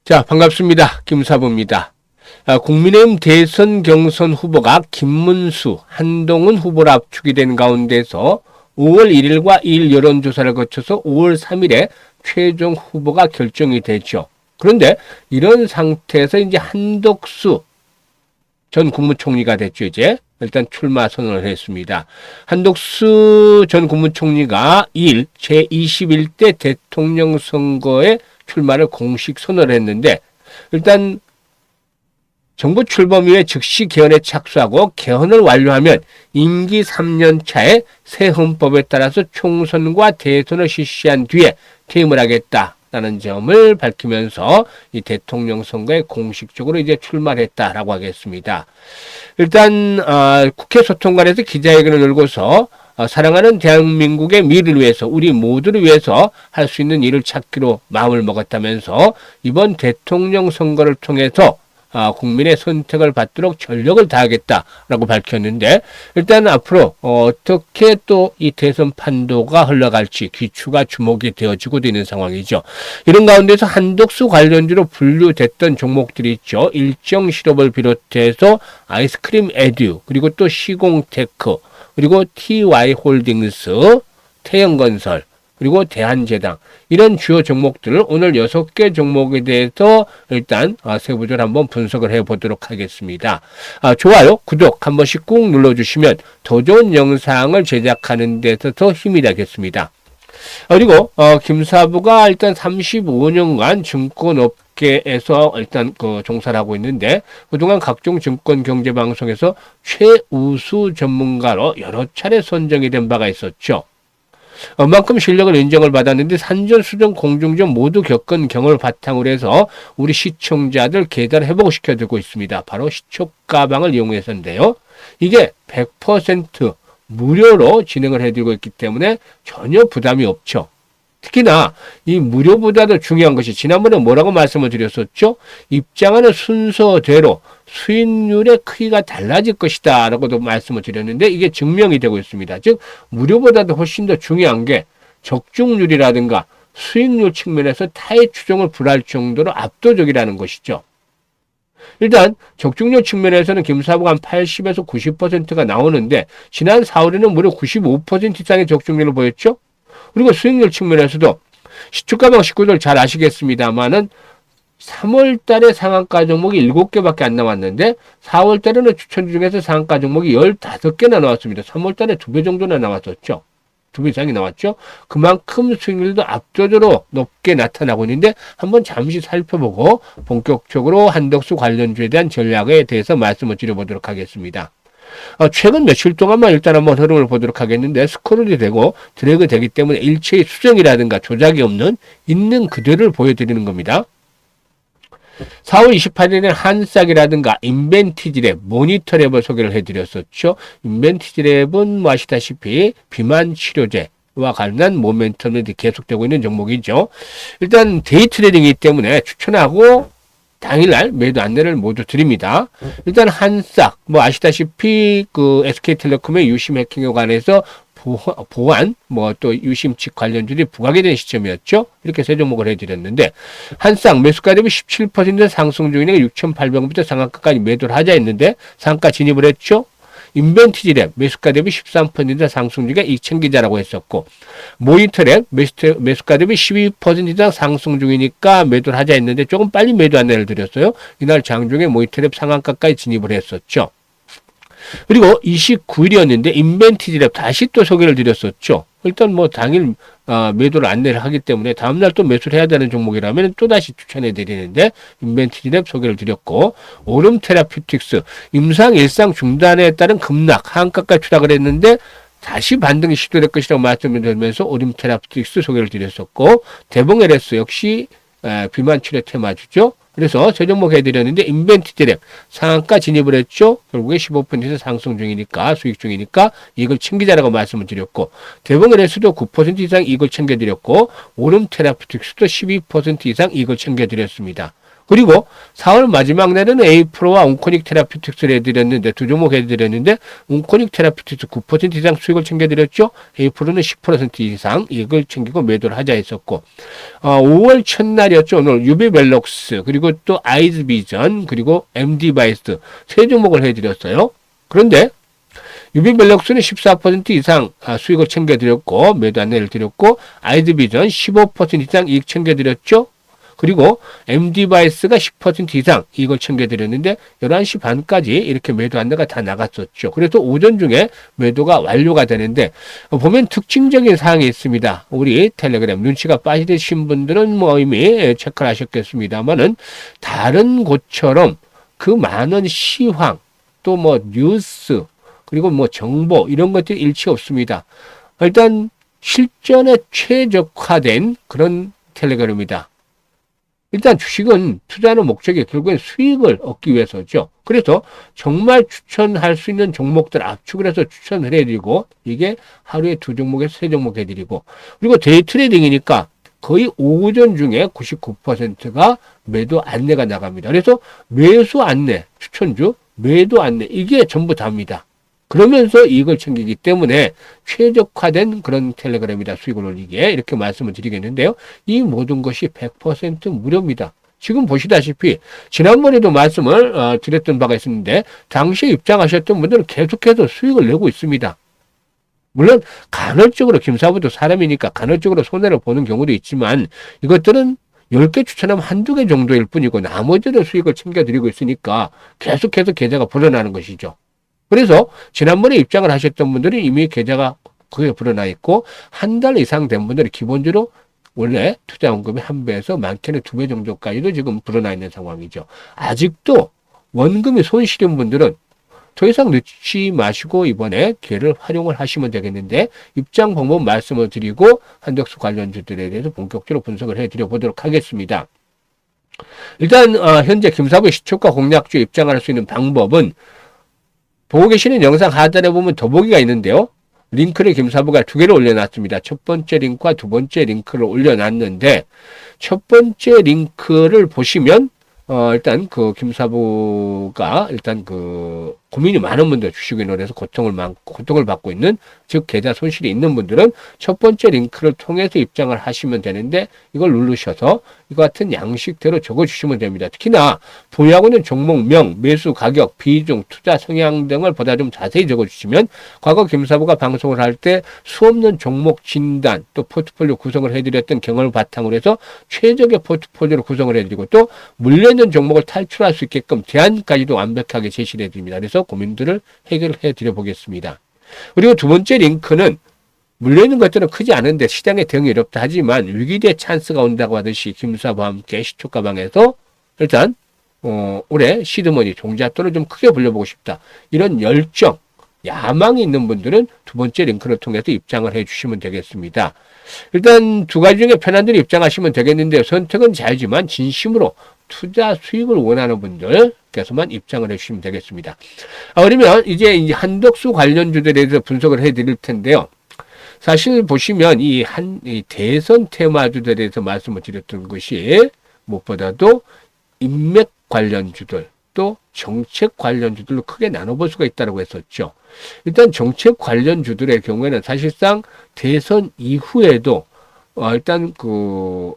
자, 반갑습니다. 김사부입니다. 국민의힘 대선 경선 후보가 김문수, 한동훈 후보로 압축이 된 가운데서 5월 1일과 2일 여론조사를 거쳐서 5월 3일에 최종 후보가 결정이 되죠. 그런데 이런 상태에서 이제 한덕수 전 국무총리가 됐죠, 이제. 일단 출마 선언을 했습니다. 한덕수 전 국무총리가 2일 제21대 대통령 선거에 출마를 공식 선언을 했는데, 일단 정부 출범 이후에 즉시 개헌에 착수하고 개헌을 완료하면 임기 3년 차에 새 헌법에 따라서 총선과 대선을 실시한 뒤에 퇴임을 하겠다라는 점을 밝히면서 이 대통령 선거에 공식적으로 이제 출마를 했다라고 하겠습니다. 일단 국회 소통관에서 기자회견을 열고서 사랑하는 대한민국의 미래를 위해서, 우리 모두를 위해서 할 수 있는 일을 찾기로 마음을 먹었다면서 이번 대통령 선거를 통해서 국민의 선택을 받도록 전력을 다하겠다라고 밝혔는데, 일단 앞으로 어떻게 또 이 대선 판도가 흘러갈지 귀추가 주목이 되어지고 있는 상황이죠. 이런 가운데서 한덕수 관련주로 분류됐던 종목들이 있죠. 일정 실업을 비롯해서 아이스크림 에듀, 그리고 또 시공테크, 그리고 TY홀딩스, 태영건설, 그리고 대한제당, 이런 주요 종목들을 오늘 6개 종목에 대해서 일단 세부적으로 한번 분석을 해보도록 하겠습니다. 좋아요, 구독 한 번씩 꾹 눌러주시면 더 좋은 영상을 제작하는 데 있어서 힘이 되겠습니다. 그리고 김사부가 일단 35년간 증권업계에서 일단 종사를 하고 있는데, 그동안 각종 증권 경제 방송에서 최우수 전문가로 여러 차례 선정이 된 바가 있었죠. 만큼 실력을 인정을 받았는데, 산전수전 공중전 모두 겪은 경험을 바탕으로 해서 우리 시청자들 계좌를 회복시켜주고 있습니다. 바로 시초가방을 이용해서인데요. 이게 100% 무료로 진행을 해드리고 있기 때문에 전혀 부담이 없죠. 특히나 이 무료보다도 중요한 것이, 지난번에 뭐라고 말씀을 드렸었죠? 입장하는 순서대로 수익률의 크기가 달라질 것이다 라고도 말씀을 드렸는데, 이게 증명이 되고 있습니다. 즉 무료보다도 훨씬 더 중요한 게 적중률이라든가 수익률 측면에서 타의 추종을 불할 정도로 압도적이라는 것이죠. 일단 적중률 측면에서는 김사부가 한 80에서 90%가 나오는데, 지난 4월에는 무려 95% 이상의 적중률을 보였죠. 그리고 수익률 측면에서도 시초가방 식구들 잘 아시겠습니다만은 3월 달에 상한가 종목이 7개밖에 안 나왔는데, 4월 달에는 추천 중에서 상한가 종목이 15개나 나왔습니다. 3월 달에 2배 정도나 나왔었죠. 2배 이상이 나왔죠. 그만큼 수익률도 압도적으로 높게 나타나고 있는데, 한번 잠시 살펴보고 본격적으로 한덕수 관련주에 대한 전략에 대해서 말씀을 드려보도록 하겠습니다. 최근 며칠 동안만 일단 한번 흐름을 보도록 하겠는데, 스크롤이 되고 드래그 되기 때문에 일체의 수정이라든가 조작이 없는 있는 그대로를 보여드리는 겁니다. 4월 28일에는 한싹이라든가 인벤티지랩, 모니터랩을 소개를 해드렸었죠. 인벤티지랩은 뭐 아시다시피 비만 치료제와 관련한 모멘텀이 계속되고 있는 종목이죠. 일단 데이 트레이딩이기 때문에 추천하고 당일날 매도 안내를 모두 드립니다. 일단 한싹, 뭐 아시다시피 SK텔레콤의 유심 해킹에 관해서 보안, 또 유심칙 관련주들이 부각이 된 시점이었죠. 이렇게 세 종목을 해드렸는데, 한쌍 매수가 대비 17% 상승 중이니까 6,800원부터 상한가까지 매도를 하자 했는데 상한가 진입을 했죠. 인벤티지랩 매수가 대비 13% 상승 중에 이익 챙기자라고 했었고, 모니터랩 매수가 대비 12% 이상 상승 중이니까 매도를 하자 했는데 조금 빨리 매도 안내를 드렸어요. 이날 장중에 모니터랩 상한가까지 진입을 했었죠. 그리고 29일이었는데 인벤티지랩 다시 또 소개를 드렸었죠. 일단 당일 매도를 안내를 하기 때문에 다음날 또 매수를 해야 되는 종목이라면 또다시 추천해 드리는데, 인벤티지랩 소개를 드렸고, 오름 테라퓨틱스 임상 일상 중단에 따른 급락 하한가까지 추락을 했는데 다시 반등이 시도될 것이라고 말씀을 드리면서 오름 테라퓨틱스 소개를 드렸었고, 대봉 LS 역시 비만 치료 테마주죠. 그래서 세 종목 해드렸는데, 인벤티지랩 상한가 진입을 했죠. 결국에 15% 상승 중이니까, 수익 중이니까 이걸 챙기자라고 말씀을 드렸고, 대봉LS도 9% 이상 이걸 챙겨드렸고, 오름 테라퓨틱스도 12% 이상 이걸 챙겨드렸습니다. 그리고 4월 마지막 날에는 에이프로와 온코닉 테라피틱스를 해드렸는데, 두 종목 해드렸는데, 온코닉 테라피틱스 9% 이상 수익을 챙겨드렸죠. 에이프로는 10% 이상 이익을 챙기고 매도를 하자 했었고, 5월 첫날이었죠. 오늘 유비벨록스, 그리고 또 아이즈비전, 그리고 MD바이스 세 종목을 해드렸어요. 그런데 유비벨록스는 14% 이상 수익을 챙겨드렸고, 매도 안내를 드렸고, 아이즈비전 15% 이상 이익 챙겨드렸죠. 그리고 MD바이스가 10% 이상 이걸 챙겨드렸는데 11시 반까지 이렇게 매도 안내가 다 나갔었죠. 그래서 오전 중에 매도가 완료가 되는데 보면 특징적인 사항이 있습니다. 우리 텔레그램 눈치가 빠지신 분들은 뭐 이미 체크를 하셨겠습니다만은 다른 곳처럼 그 많은 시황 또 뭐 뉴스 그리고 뭐 정보 이런 것들이 일치 없습니다. 일단 실전에 최적화된 그런 텔레그램입니다. 일단 주식은 투자하는 목적이 결국엔 수익을 얻기 위해서죠. 그래서 정말 추천할 수 있는 종목들 압축을 해서 추천을 해드리고 이게 하루에 2종목에서 3종목 해드리고 그리고 데이 트레이딩이니까 거의 오전 중에 99%가 매도 안내가 나갑니다. 그래서 매수 안내, 추천주, 매도 안내 이게 전부 다입니다. 그러면서 이익을 챙기기 때문에 최적화된 그런 텔레그램이다. 수익을 올리기에 이렇게 말씀을 드리겠는데요. 이 모든 것이 100% 무료입니다. 지금 보시다시피 지난번에도 말씀을 드렸던 바가 있었는데 당시에 입장하셨던 분들은 계속해서 수익을 내고 있습니다. 물론 간헐적으로 김사부도 사람이니까 간헐적으로 손해를 보는 경우도 있지만 이것들은 10개 추천하면 한두 개 정도일 뿐이고 나머지는 수익을 챙겨드리고 있으니까 계속해서 계좌가 불어나는 것이죠. 그래서 지난번에 입장을 하셨던 분들이 이미 계좌가 거기에 불어나 있고 한 달 이상 된 분들이 기본적으로 원래 투자 원금의 1배에서 많게는 2배 정도까지도 지금 불어나 있는 상황이죠. 아직도 원금이 손실인 분들은 더 이상 늦지 마시고 이번에 기회를 활용을 하시면 되겠는데 입장 방법 말씀을 드리고 한덕수 관련주들에 대해서 본격적으로 분석을 해드려 보도록 하겠습니다. 일단 현재 김사부의 시초가 공략주에 입장할 수 있는 방법은 보고 계시는 영상 하단에 보면 더보기가 있는데요. 링크를 김사부가 2개를 올려놨습니다. 첫 번째 링크와 두 번째 링크를 올려놨는데 첫 번째 링크를 보시면 일단 그 김사부가 일단 그 고민이 많은 분들 주식인으로 해서 고통을 받고 있는 즉 계좌 손실이 있는 분들은 첫 번째 링크를 통해서 입장을 하시면 되는데 이걸 누르셔서 이거 같은 양식대로 적어주시면 됩니다. 특히나 보유하고 있는 종목명, 매수 가격, 비중, 투자 성향 등을 보다 좀 자세히 적어주시면 과거 김사부가 방송을 할 때 수없는 종목 진단 또 포트폴리오 구성을 해드렸던 경험을 바탕으로 해서 최적의 포트폴리오를 구성을 해드리고 또 물려있는 종목을 탈출할 수 있게끔 대안까지도 완벽하게 제시를 해드립니다. 그래서 고민들을 해결해 드려 보겠습니다. 그리고 두 번째 링크는 물려있는 것들은 크지 않은데 시장에 대응이 어렵다 하지만 위기대 찬스가 온다고 하듯이 김사부와 함께 시초가방에서 일단 올해 시드머니 종잣돈을 좀 크게 불려보고 싶다. 이런 열정, 야망이 있는 분들은 두 번째 링크를 통해서 입장을 해주시면 되겠습니다. 일단 두 가지 중에 편한 대로 입장하시면 되겠는데 선택은 자유지만 진심으로 투자 수익을 원하는 분들께서만 입장을 해주시면 되겠습니다. 그러면 이제 한덕수 관련주들에 대해서 분석을 해드릴 텐데요. 사실 보시면 이 대선 테마주들에 대해서 말씀을 드렸던 것이 무엇보다도 인맥 관련주들 또 정책 관련주들로 크게 나눠볼 수가 있다고 했었죠. 일단 정책 관련주들의 경우에는 사실상 대선 이후에도 일단 그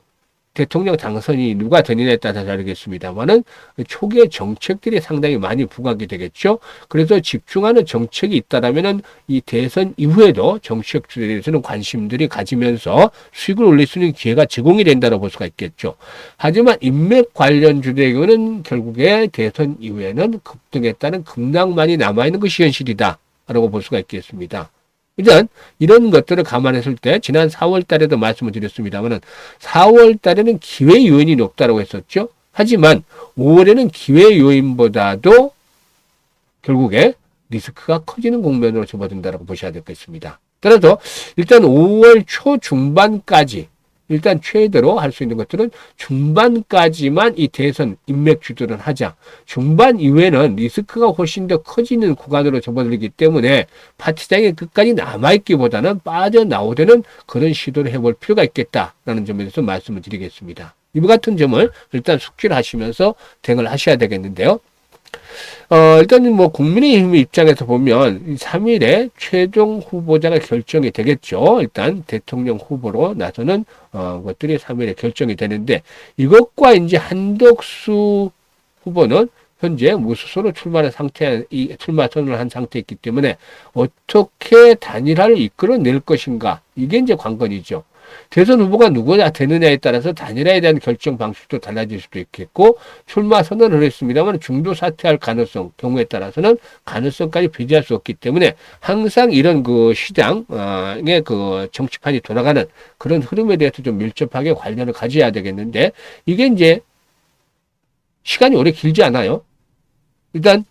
대통령 당선이 누가 되느냐에 따라 다르겠습니다만은 초기의 정책들이 상당히 많이 부각이 되겠죠. 그래서 집중하는 정책이 있다라면은 이 대선 이후에도 정책주에 대해서는 관심들이 가지면서 수익을 올릴 수 있는 기회가 제공이 된다고 볼 수가 있겠죠. 하지만 인맥 관련주의 경우는 결국에 대선 이후에는 급등에 따른 급락만이 남아있는 것이 현실이다라고 볼 수가 있겠습니다. 일단 이런 것들을 감안했을 때 지난 4월 달에도 말씀을 드렸습니다만은 4월 달에는 기회 요인이 높다고 했었죠. 하지만 5월에는 기회 요인보다도 결국에 리스크가 커지는 국면으로 접어든다고 보셔야 되겠습니다. 따라서 일단 5월 초중반까지 일단 최대로 할 수 있는 것들은 중반까지만 이 대선 인맥주들은 하자. 중반 이후에는 리스크가 훨씬 더 커지는 구간으로 접어들기 때문에 파티장에 끝까지 남아있기보다는 빠져나오려는 그런 시도를 해볼 필요가 있겠다라는 점에서 말씀을 드리겠습니다. 이와 같은 점을 일단 숙지를 하시면서 대응을 하셔야 되겠는데요. 일단은 뭐 국민의힘 입장에서 보면 3일에 최종 후보자가 결정이 되겠죠. 일단 대통령 후보로 나서는 것들이 3일에 결정이 되는데 이것과 이제 한덕수 후보는 현재 무소속으로 출마 선언을 한 상태이기 때문에 어떻게 단일화를 이끌어낼 것인가 이게 이제 관건이죠. 대선 후보가 누구냐 되느냐에 따라서 단일화에 대한 결정 방식도 달라질 수도 있겠고 출마 선언을 했습니다만 중도 사퇴할 가능성 경우에 따라서는 가능성까지 배제할 수 없기 때문에 항상 이런 그 시장의 그 정치판이 돌아가는 그런 흐름에 대해서 좀 밀접하게 관련을 가져야 되겠는데 이게 이제 시간이 오래 길지 않아요. 일단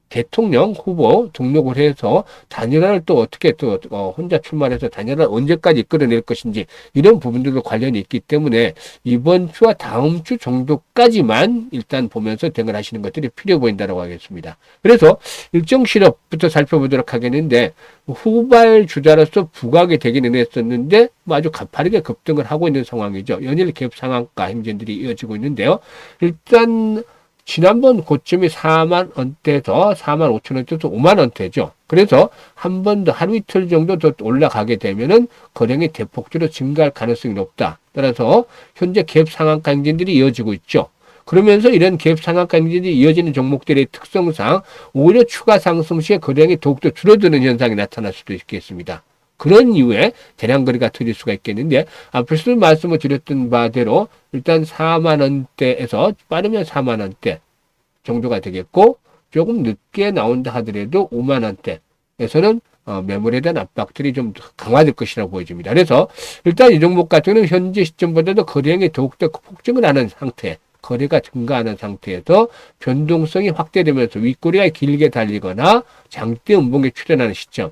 대통령 후보 등록을 해서 단일화를 또 어떻게 또 혼자 출마해서 단일화를 언제까지 이끌어낼 것인지 이런 부분들도 관련이 있기 때문에 이번 주와 다음 주 정도까지만 일단 보면서 대응을 하시는 것들이 필요해 보인다고 하겠습니다. 그래서 일정 실업부터 살펴보도록 하겠는데 후발 주자로서 부각이 되기는 했었는데 아주 가파르게 급등을 하고 있는 상황이죠. 연일 갭 상한가 행진들이 이어지고 있는데요. 일단 지난번 고점이 4만 원대에서 4만 5천 원대에서 5만 원대죠. 그래서 한 번 더 하루 이틀 정도 더 올라가게 되면은 거래량이 대폭적으로 증가할 가능성이 높다. 따라서 현재 갭 상한가 행진들이 이어지고 있죠. 그러면서 이런 갭 상한가 행진이 이어지는 종목들의 특성상 오히려 추가 상승 시에 거래량이 더욱더 줄어드는 현상이 나타날 수도 있겠습니다. 그런 이유에 대량 거래가 터질 수가 있겠는데 앞에서 말씀을 드렸던 바대로 일단 4만 원대에서 빠르면 4만 원대 정도가 되겠고 조금 늦게 나온다 하더라도 5만 원대에서는 매물에 대한 압박들이 좀 강화될 것이라고 보여집니다. 그래서 일단 이 종목 같은 경우는 현재 시점보다도 거래량이 더욱더 폭증을 하는 상태, 거래가 증가하는 상태에서 변동성이 확대되면서 윗꼬리가 길게 달리거나 장대 음봉에 출현하는 시점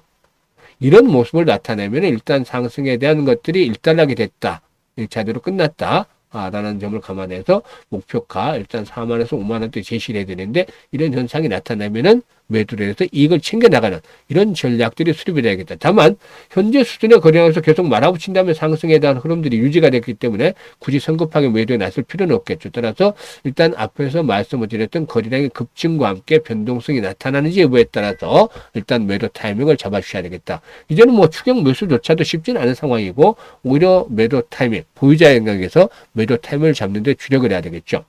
이런 모습을 나타내면 일단 상승에 대한 것들이 일단락이 됐다. 1차대로 끝났다. 라는 점을 감안해서 목표가 일단 4만에서 5만 원대 제시를 해야 되는데 이런 현상이 나타나면은 매도를 해서 이익을 챙겨나가는 이런 전략들이 수립이 돼야겠다. 다만 현재 수준의 거래량에서 계속 말아붙인다면 상승에 대한 흐름들이 유지가 됐기 때문에 굳이 성급하게 매도에 나설 필요는 없겠죠. 따라서 일단 앞에서 말씀을 드렸던 거래량의 급증과 함께 변동성이 나타나는지 여부에 따라서 일단 매도 타이밍을 잡아주셔야 되겠다. 이제는 뭐 추격 매수조차도 쉽지는 않은 상황이고 오히려 매도 타이밍, 보유자 영역에서 매도 타이밍을 잡는 데 주력을 해야 되겠죠.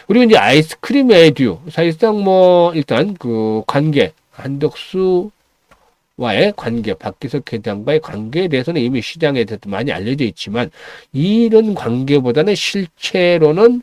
그리고 이제 아이스크림 에듀 사실상 뭐 일단 그 관계 한덕수와의 관계 박기석 회장과의 관계에 대해서는 이미 시장에 대해서 많이 알려져 있지만 이런 관계보다는 실체로는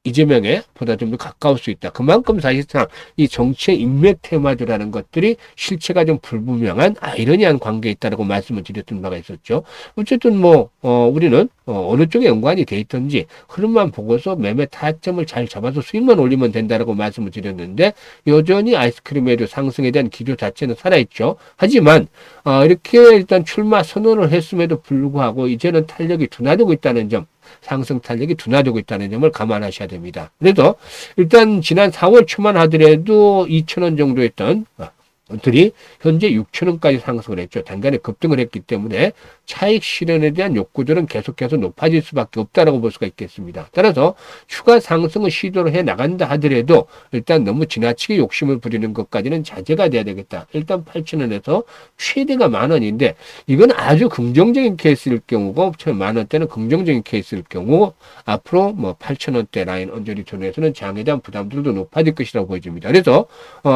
이재명에 보다 좀 더 가까울 수 있다. 그만큼 사실상 이 정치의 인맥 테마주라는 것들이 실체가 좀 불분명한 아이러니한 관계에 있다라고 말씀을 드렸던 바가 있었죠. 어쨌든 뭐 우리는 어느 쪽에 연관이 돼 있든지 흐름만 보고서 매매 타점을 잘 잡아서 수익만 올리면 된다라고 말씀을 드렸는데 여전히 아이스크림에도 상승에 대한 기조 자체는 살아있죠. 하지만 이렇게 일단 출마 선언을 했음에도 불구하고 이제는 탄력이 둔화되고 있다는 점 상승 탄력이 둔화되고 있다는 점을 감안하셔야 됩니다. 그래서 일단 지난 4월 초만 하더라도 2,000원 정도 했던 들이 현재 6,000원까지 상승을 했죠. 단간에 급등을 했기 때문에 차익 실현에 대한 욕구들은 계속해서 높아질 수밖에 없다라고 볼 수가 있겠습니다. 따라서 추가 상승을 시도를 해 나간다 하더라도 일단 너무 지나치게 욕심을 부리는 것까지는 자제가 돼야 되겠다. 일단 8,000원에서 최대가 10,000원인데 이건 아주 긍정적인 케이스일 경우고 10,000원대는 긍정적인 케이스일 경우 앞으로 뭐 8,000원대 라인 언저리 존에서는 장에 대한 부담들도 높아질 것이라고 보여집니다. 그래서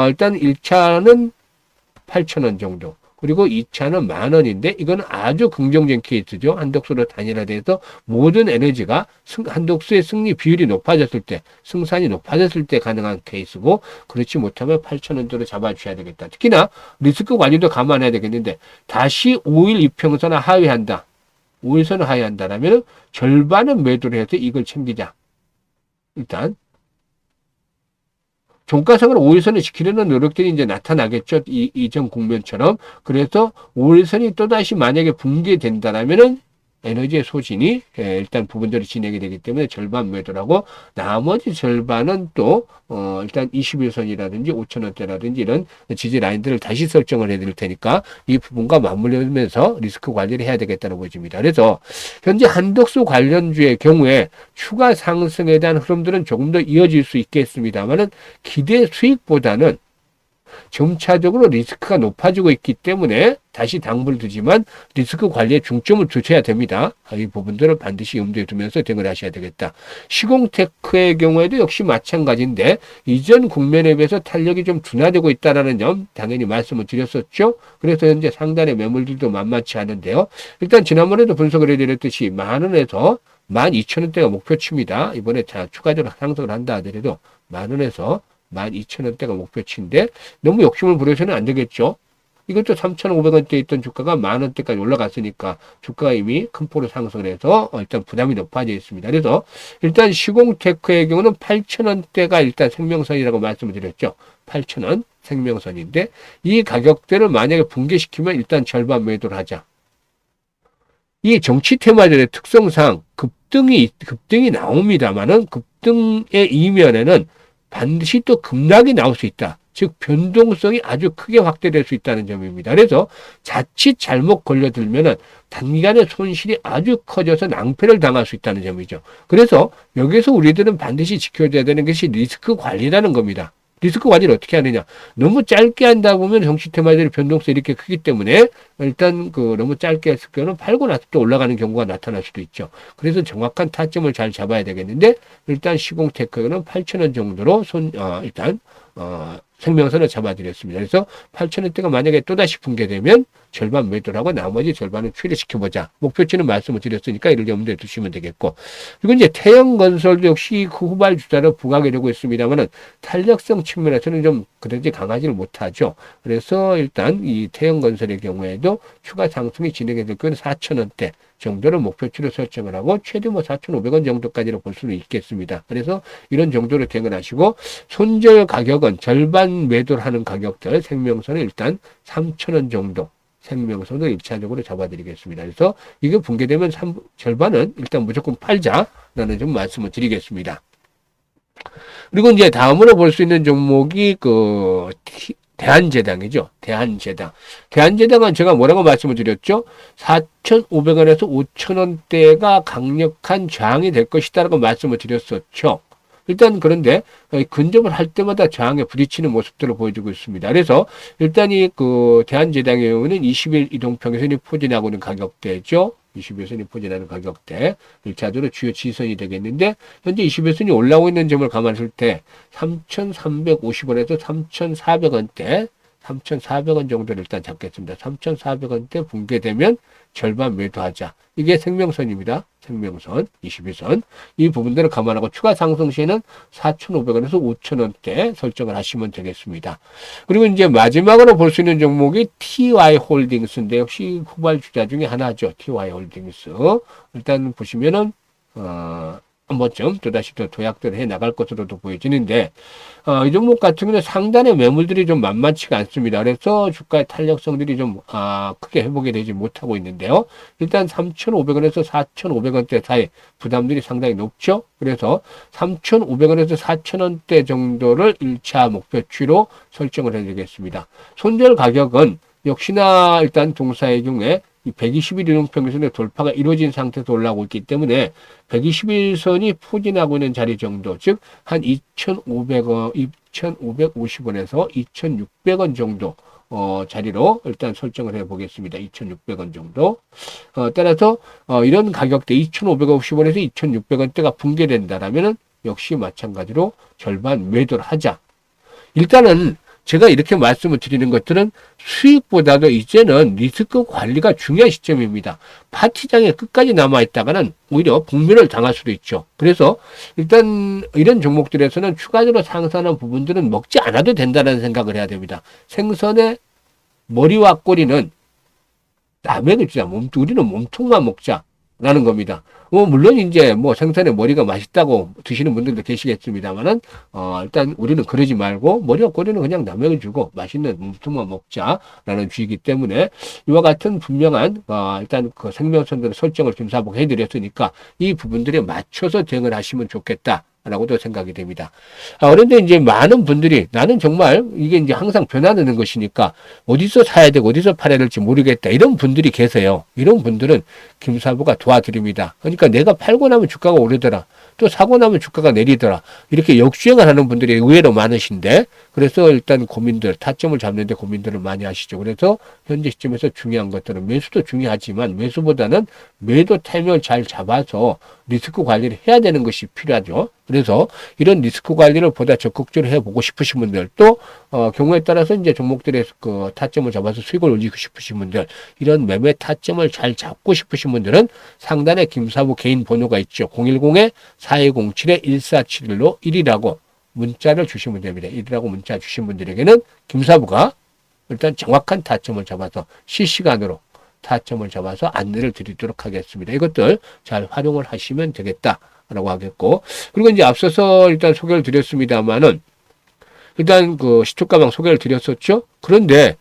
일단 1차는 8,000원 정도. 그리고 2차는 10,000원인데 이건 아주 긍정적인 케이스죠. 한덕수로 단일화돼서 모든 에너지가 한덕수의 승리 비율이 높아졌을 때, 승산이 높아졌을 때 가능한 케이스고 그렇지 못하면 8,000원대로 잡아주셔야 되겠다. 특히나 리스크 관리도 감안해야 되겠는데 다시 5일 이평선을 하회한다. 5일선을 하회한다라면 절반은 매도를 해서 이걸 챙기자. 일단 종가상으로 5일선을 지키려는 노력들이 이제 나타나겠죠. 이전 국면처럼. 그래서 5일선이 또다시 만약에 붕괴된다라면은 에너지의 소진이 일단 부분적으로 진행이 되기 때문에 절반 매도라고 나머지 절반은 또 일단 21선이라든지 5천원대라든지 이런 지지 라인들을 다시 설정을 해드릴 테니까 이 부분과 맞물리면서 리스크 관리를 해야 되겠다는 보입니다. 그래서 현재 한덕수 관련주의 경우에 추가 상승에 대한 흐름들은 조금 더 이어질 수 있겠습니다만은 기대 수익보다는 점차적으로 리스크가 높아지고 있기 때문에 다시 당부를 드지만 리스크 관리에 중점을 두셔야 됩니다. 이 부분들을 반드시 염두에 두면서 대응을 하셔야 되겠다. 시공테크의 경우에도 역시 마찬가지인데 이전 국면에 비해서 탄력이 좀 둔화되고 있다는 점 당연히 말씀을 드렸었죠. 그래서 현재 상단의 매물들도 만만치 않은데요. 일단 지난번에도 분석을 해드렸듯이 10,000원에서 12,000원대가 목표치입니다. 이번에 추가적으로 상승을 한다 하더라도 10,000원에서 12,000원대가 목표치인데 너무 욕심을 부려서는 안 되겠죠. 이것도 3,500원대에 있던 주가가 10,000원대까지 올라갔으니까 주가가 이미 큰 폭으로 상승을 해서 일단 부담이 높아져 있습니다. 그래서 일단 시공테크의 경우는 8,000원대가 일단 생명선이라고 말씀을 드렸죠. 8,000원 생명선인데 이 가격대를 만약에 붕괴시키면 일단 절반 매도를 하자. 이 정치 테마들의 특성상 급등이 나옵니다만은 급등의 이면에는 반드시 또 급락이 나올 수 있다. 즉 변동성이 아주 크게 확대될 수 있다는 점입니다. 그래서 자칫 잘못 걸려들면은 단기간에 손실이 아주 커져서 낭패를 당할 수 있다는 점이죠. 그래서 여기서 우리들은 반드시 지켜줘야 되는 것이 리스크 관리라는 겁니다. 리스크 관리를 어떻게 하느냐. 너무 짧게 한다 보면 정치 테마들의 변동성이 이렇게 크기 때문에 일단 너무 짧게 했을 경우는 팔고 나서 또 올라가는 경우가 나타날 수도 있죠. 그래서 정확한 타점을 잘 잡아야 되겠는데 일단 시공테크는 8,000원 정도로 생명선을 잡아드렸습니다. 그래서 8,000원대가 만약에 또다시 붕괴되면 절반 매도를 하고 나머지 절반은 추이시켜보자. 목표치는 말씀을 드렸으니까 이를 염두에 두시면 되겠고. 그리고 이제 태영건설도 역시 그 후발주자로 부각이 되고 있습니다만은 탄력성 측면에서는 좀 그다지 강하지를 못하죠. 그래서 일단 이 태영건설의 경우에도 추가 상승이 진행이 될 경우는 4,000원대 정도를 목표치로 설정을 하고 최대 4,500원 정도까지로 볼 수는 있겠습니다. 그래서 이런 정도로 대응을 하시고 손절 가격은 절반 매도를 하는 가격들 생명선은 일단 3,000원 정도 생명선을 1차적으로 잡아드리겠습니다. 그래서 이게 붕괴되면 절반은 일단 무조건 팔자라는 좀 말씀을 드리겠습니다. 그리고 이제 다음으로 볼 수 있는 종목이 대한제당이죠. 대한제당. 대한제당은 제가 뭐라고 말씀을 드렸죠? 4,500원에서 5,000원대가 강력한 저항이 될 것이다라고 말씀을 드렸었죠. 일단 그런데 근접을 할 때마다 저항에 부딪히는 모습들을 보여주고 있습니다. 그래서 일단 대한제당의 경우는 20일 이동평균선이 포진하고 있는 가격대죠. 21선이 포진하는 가격대 1차적으로 주요 지선이 되겠는데 현재 21선이 올라오고 있는 점을 감안했을 때 3,350원에서 3,400원대 3,400원 정도를 일단 잡겠습니다. 3,400원대 붕괴되면 절반 매도하자. 이게 생명선입니다. 생명선 21선. 이 부분들을 감안하고 추가 상승 시에는 4,500원에서 5,000원대 설정을 하시면 되겠습니다. 그리고 이제 마지막으로 볼 수 있는 종목이 TY홀딩스인데 역시 후발주자 중에 하나죠. TY홀딩스. 일단 보시면은 한 번쯤 또다시 또 도약들을 해 나갈 것으로도 보여지는데 이 종목 같은 경우는 상단의 매물들이 좀 만만치가 않습니다. 그래서 주가의 탄력성들이 좀 크게 회복이 되지 못하고 있는데요. 일단 3,500원에서 4,500원대 사이 부담들이 상당히 높죠. 그래서 3,500원에서 4,000원대 정도를 1차 목표치로 설정을 해드리겠습니다. 손절 가격은 역시나 일단 동사의 경우에 120일 이동평균선의 돌파가 이루어진 상태에서 올라오고 있기 때문에 121선이 포진하고 있는 자리 정도, 즉 한 2,500원, 2,550원에서 2,600원 정도 자리로 일단 설정을 해보겠습니다. 2,600원 정도. 따라서 이런 가격대 2,550원에서 2,600원대가 붕괴된다라면은 역시 마찬가지로 절반 매도를 하자. 일단은 제가 이렇게 말씀을 드리는 것들은 수익보다도 이제는 리스크 관리가 중요한 시점입니다. 파티장에 끝까지 남아있다가는 오히려 복면을 당할 수도 있죠. 그래서 일단 이런 종목들에서는 추가적으로 상승하는 부분들은 먹지 않아도 된다는 생각을 해야 됩니다. 생선의 머리와 꼬리는 남에게 주자. 우리는 몸통만 먹자. 라는 겁니다. 물론 이제 뭐 생선의 머리가 맛있다고 드시는 분들도 계시겠습니다만은, 일단 우리는 그러지 말고 머리와 꼬리는 그냥 남에게 주고 맛있는 몸통만 먹자라는 주의이기 때문에 이와 같은 분명한, 일단 그 생명선들의 설정을 김사부가 해드렸으니까 이 부분들에 맞춰서 대응을 하시면 좋겠다. 라고도 생각이 됩니다. 그런데 이제 많은 분들이 나는 정말 이게 이제 항상 변화되는 것이니까 어디서 사야 되고 어디서 팔아야 될지 모르겠다. 이런 분들이 계세요. 이런 분들은 김사부가 도와드립니다. 그러니까 내가 팔고 나면 주가가 오르더라. 또 사고 나면 주가가 내리더라. 이렇게 역주행을 하는 분들이 의외로 많으신데 그래서 일단 고민들, 타점을 잡는 데 고민들을 많이 하시죠. 그래서 현재 시점에서 중요한 것들은 매수도 중요하지만 매수보다는 매도 타이밍을 잘 잡아서 리스크 관리를 해야 되는 것이 필요하죠. 그래서 이런 리스크 관리를 보다 적극적으로 해보고 싶으신 분들 또 경우에 따라서 이제 종목들의 그 타점을 잡아서 수익을 올리고 싶으신 분들 이런 매매 타점을 잘 잡고 싶으신 분들은 상단에 김사부 개인 번호가 있죠. 010-4207-1471로 1이라고 문자를 주시면 됩니다. 1이라고 문자 주신 분들에게는 김사부가 일단 정확한 타점을 잡아서 실시간으로 타점을 잡아서 안내를 드리도록 하겠습니다. 이것들 잘 활용을 하시면 되겠다라고 하겠고, 그리고 이제 앞서서 일단 소개를 드렸습니다만은, 일단 그 시초가방 소개를 드렸었죠. 그런데,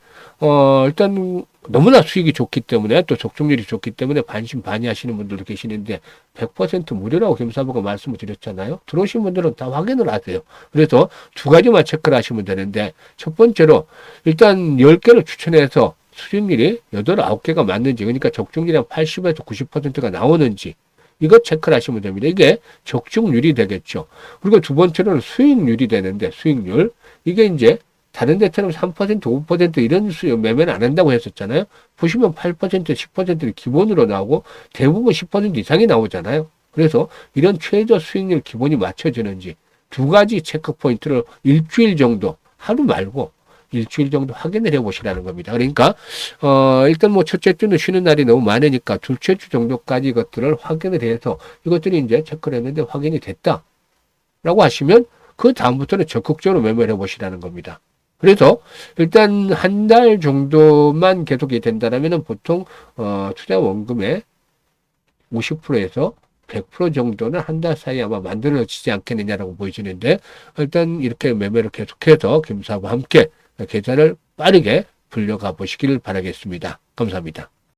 일단 너무나 수익이 좋기 때문에 또 적중률이 좋기 때문에 반신반의하시는 분들도 계시는데 100% 무료라고 김사부가 말씀을 드렸잖아요. 들어오신 분들은 다 확인을 하세요. 그래서 두 가지만 체크를 하시면 되는데 첫 번째로 일단 10개를 추천해서 수익률이 8, 9개가 맞는지 그러니까 적중률이 한 80에서 90%가 나오는지 이거 체크를 하시면 됩니다. 이게 적중률이 되겠죠. 그리고 두 번째로는 수익률이 되는데 수익률 이게 이제 다른 데처럼 3%, 5% 이런 매매는 안 한다고 했었잖아요. 보시면 8%, 10%를 기본으로 나오고 대부분 10% 이상이 나오잖아요. 그래서 이런 최저 수익률 기본이 맞춰지는지 두 가지 체크 포인트를 일주일 정도, 하루 말고 일주일 정도 확인을 해보시라는 겁니다. 그러니까 일단 뭐 첫째 주는 쉬는 날이 너무 많으니까 둘째 주 정도까지 이것들을 확인을 해서 이것들이 이제 체크를 했는데 확인이 됐다라고 하시면 그 다음부터는 적극적으로 매매를 해보시라는 겁니다. 그래서 일단 한 달 정도만 계속이 된다라면은 보통 투자 원금의 50%에서 100% 정도는 한 달 사이에 아마 만들어지지 않겠느냐라고 보여지는데 일단 이렇게 매매를 계속해서 김사와 함께 계좌를 빠르게 불려가 보시길 바라겠습니다. 감사합니다.